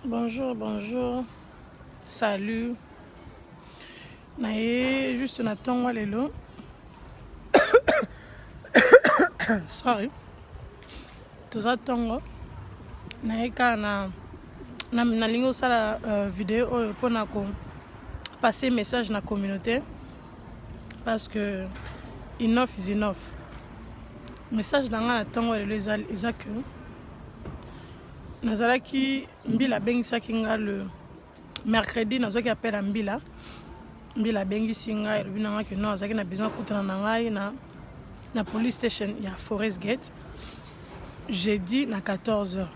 Bonjour, bonjour. Salut. Naye juste natongo lelo. Sorry. Toza tongo. Naye ka na lingo sala vidéo oyo pona ko passer message na communauté parce que enough is enough. Message nanga na tongo lelo eza que nazalaki mbila bengisaki nga le mercredi nazoki appel à mbila bengisi nga elobi nanga ke no azalaki na besoin kutana na ngai na police station ya Forest Gate jeudi na 14h.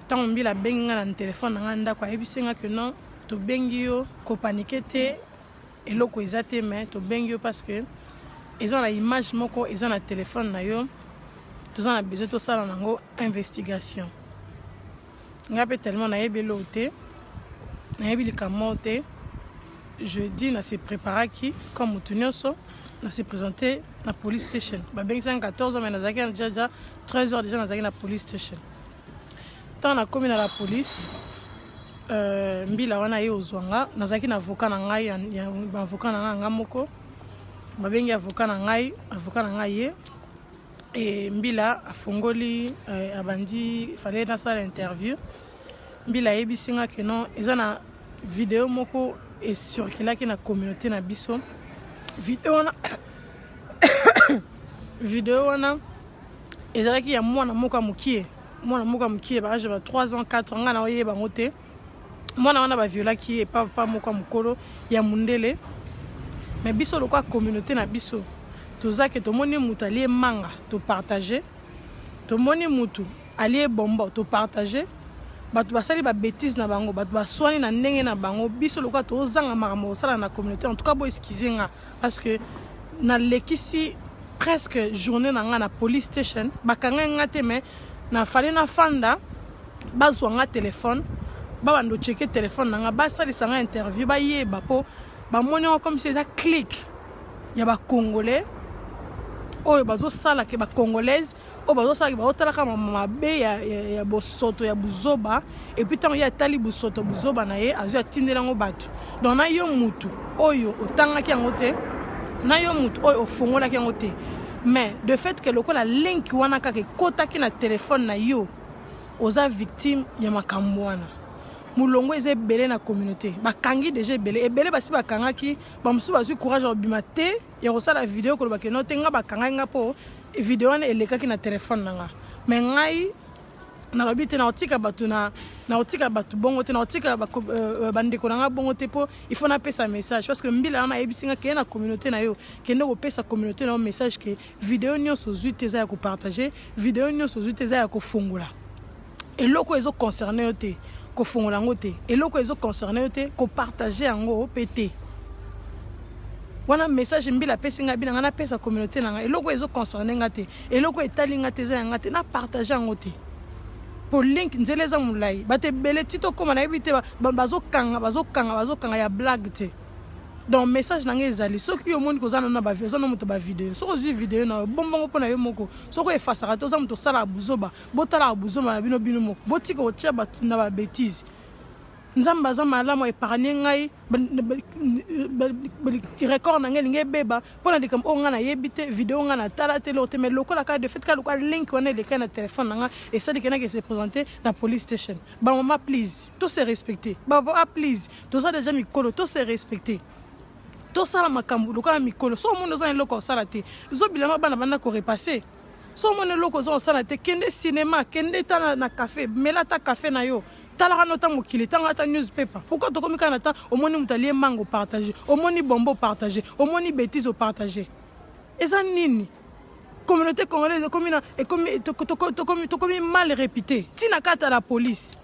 Tant mbila bengi nga na téléphone nanga ndako ayebisi nga ke non to bengi yo ko paniquer te eloko eza te mais to bengi yo parce que eza na image moko eza na téléphone na yo tous en a besoin de ça dans investigation. Nga pe tellement na yebelo te na yebi likamote jeudi na se préparer qui comme mutunyoso na se présenter na police station. Ba bengi 14h mais nazaki déjà 13h déjà nazaki na police station. Tant na commis na la police mbila wana ye ozwanga nazaki na avocat na ngai ya avocat na nga moko ba bengi avocat na ngai ye. Et mbila afongoli abandi fallait na sala interview mbila yebisinga que non eza na vidéo moko et circulaki na communauté na biso vidéo wana ezalaki ya mwana moka mukie ba âge ba 3 ans 4 ans nga na oyeba ngote mwana wana ba violaki et papa moka mukolo ya mundele mais biso lokwa communauté na biso toza ke tomoni mutu alie manga to partager tomoni mutu alie bombo to partager batu basali ba bêtise na bango batu baswani na ndenge na bango biso lokwa tozanga makambo sala na communauté en tout cas bo excuser parce que na lekisi presque journée na nga na police station bakanga nga te mais na fallait na fanda bazwa nga téléphone babando checker téléphone na nga basalisa nga interview ba yeba po ba moni comme si ça clique ya ba congolais oyo bazo sala ke ba congolaise o bazo sala ke ba otalaka mabe ya bosoto ya buzoba et puis tant ya tali busoto buzoba na ye azo atindela ngo batu donc na yo mutu oyo otanga ki ngote na yo mutu oyo ofongola ki ngote mais de fait que lokola link wana kaka kota ki na téléphone na yo oza victime ya makambo wana mulongo eze belé na communauté bakangi déjà belé basi bakangaki bamusu bazu courage obimate ya kosala vidéo ko bake no tenga bakanga nga po vidéo wana elekaki na téléphone nanga mais ngai na lobite na otika batu na otika batu bongo te na otika bandeko nanga bongo te po il faut na pesa message parce que mbila na ebisinga ke na communauté na yo kende ko pesa communauté na message ke vidéo nyonso zuite za ya ko partager vidéo nyonso zuite za ya ko fungula eloko ezo concerné yo te ko fongola ngote eloko ezo concerné te ko partager yango pété wana message mbila pesinga bina ngana pesa communauté nanga eloko ezo concerné ngate eloko etali ngate za ngate na partager ngote pour link nzeleza mulai bate bele tito koma na ebite bazokanga ya blague te donc message nanga ezali soki yo moni kozana na ba vision na moto ba vidéo soko zi vidéo na bombongo pona yo moko soko efasaka to za moto sala buzoba botala buzoba bino moko botika otia batu na ba bêtise nzamba za malamo épargner ngai record na ngai linge beba pona de comme nga na yebite vidéo nga na tala tele ote mais lokola ka de fait ka lokola link wana le ka na téléphone nga et ça de kana que se présenter na police station ba maman please to se respecter baba please to ça déjà mikolo to se respecter to sala makambu lokola mikolo so mondo za eloko sala te zo bilama bana bana ko repasser so mondo eloko za sala te kende cinéma kende ta na café melata café na yo tala nota mokili tanga ta newspaper pourquoi to komi kana ta au moni mutalie mango partager au moni bombo partager au moni bêtise au partager eza nini communauté congolaise comme na et comme to comme mal réputé tina kata la police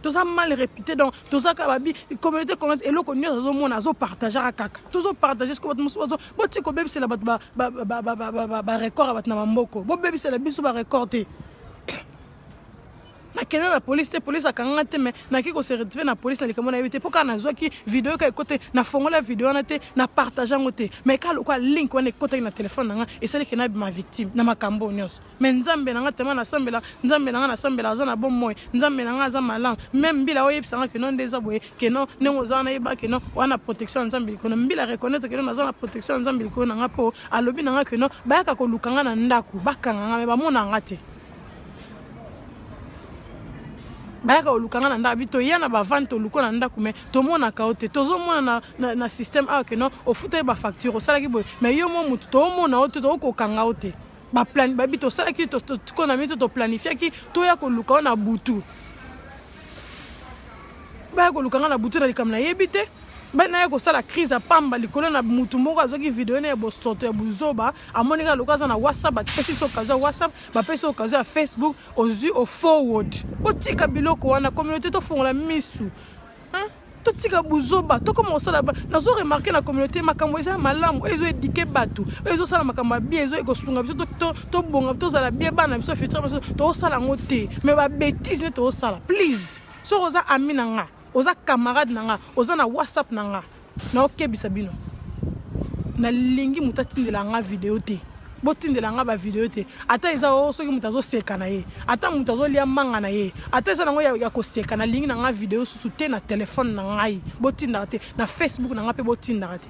tous a mal réputé donc tous a kababi communauté congolaise et loko nyozo mona zo partager kaka toujours partager ce que votre muso bo tiko bebisi la ba record bat na mamboko bo bebisi la biso ba recorder na kende la police te police akanga te mais na ki ko se retrouver na police na likamona yebite poka na zo ki vidéo ka côté na fongola vidéo na te na partager ngote mais ka lokwa link wana côté na téléphone nanga et ça que na ma victime na makambo nyos mais nzambe nanga tema na sambela nzambe nanga na sambela za na bon moy nzambe nanga za malang même bila oyebisanga que non des aboye que non nengo za na yeba que non wana protection nzambe ko na mbila reconnaître que non za na protection nzambe ko nanga po alobi nanga que non ba ka ko lukanga na ndaku bakanga nga me ba mona ngate bayaka olukanga na ndaku bito yana ba vente oluko na ndaku mais to mona ka ote tozo mona na système a que non au futa ba facture osala ki boy mais yo mo mutu to mona ote to ko kanga ote ba plan ba bito sala ki to ko na mito to planifier ki to ya ko luka na butu ba ko lukanga na butu na likamna yebite ba na ko sala crise pamba likolo na mutu moko azoki vidéo na bo soto ya buzoba amonika lokaza na WhatsApp ba pesi so kaza WhatsApp ba pesi so kaza Facebook ozu au forward otika biloko wana communauté to fongola misu hein to tika buzoba to comme osala ba nazo remarquer na communauté makambo eza malamu ezo éduquer batu ezo sala makambo bien ezo ekosunga biso to bonga to sala bien bana biso futur biso to sala ngote mais ba bêtise ne to sala please so oza amina nga oza camarade nanga oza na WhatsApp nanga na okebisa bino na lingi mutatindela nga vidéo te botindela nga ba vidéo te ata eza o soki mutazo seka na ye ata mutazo lia manga na ye ata eza nango ya ko seka na lingi nanga vidéo susu te na téléphone na ngai botinda te na Facebook nanga pe botinda te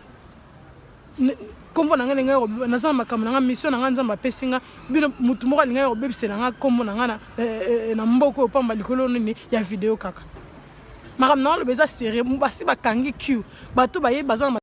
kombo nanga nanga nazana makambo nanga mission nanga nzamba pesinga bino mutu moko linga yo bebisela nga kombo nanga na mboko pamba likolo nini ya vidéo kaka makambo na lo beza sérieux basi bakangi Q bato baye bazana